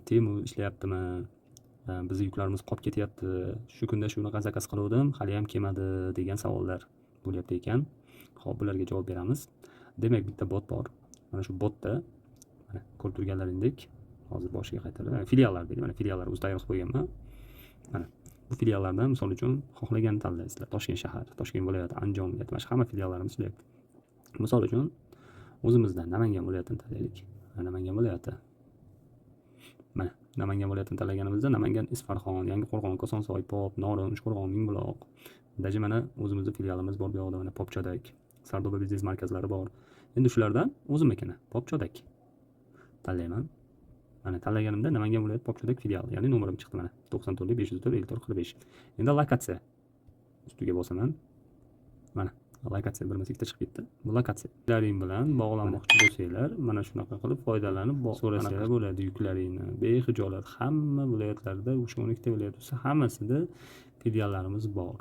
Temu ishlayaptimi? Bizni yuklarimiz qolib ketyapti. Shu kunda shuni zakaz qiluvdim, hali ham kelmadi degan savollar bo'lyapti ekan. Xo'p, bularga javob beramiz. Demak, bitta bot bor. Mana shu botda mana ko'rib turganlaringdek, hozir boshiga qaytarib, filiallar deydi. Mana filiallar o'zi tayyor qilib qo'yganman. Mana bu filiallardan misol uchun xohlaganini tanlaysizlar. Toshkent shahar, Toshkent viloyati, Andijon viloyati, mana shu hamma filiallarimiz ishlayapti. Misol uchun o'zimizdan Namangan viloyatini tanlaylik. Namangan viloyati. Mana Namangan viloyatini tanlaganimizda Namangan, Isfarxon, Yangiqo'rg'on, Kosonsoy, Pop, Norin, Uchqo'rg'on, Mingbuloq. Daji mana o'zimizning filialimiz bor bu yoqda, mana Popchodak, Sardoba biznes markazlari bor. Endi shulardan o'zimnikini Popchodak tanlayman. Mana tanlaganimda Namangan viloyat Popchodak filiali, ya'ni nomerim chiqdi mana 94 504 54 45. Endi lokatsiya ustiga bosaman. Mana lokatsiya birmas-ikkita chiqib ketdi. Bu lokatsiya. Yuklaring bilan bog'lanmoqchi bo'lsanglar, mana shunaqa qilib foydalanib so'rasanglar bo'ladi yuklaringni. Behijolat hamma viloyatlarda, o'sha 12 ta viloyat bo'lsa, hammasida filiallarimiz bor.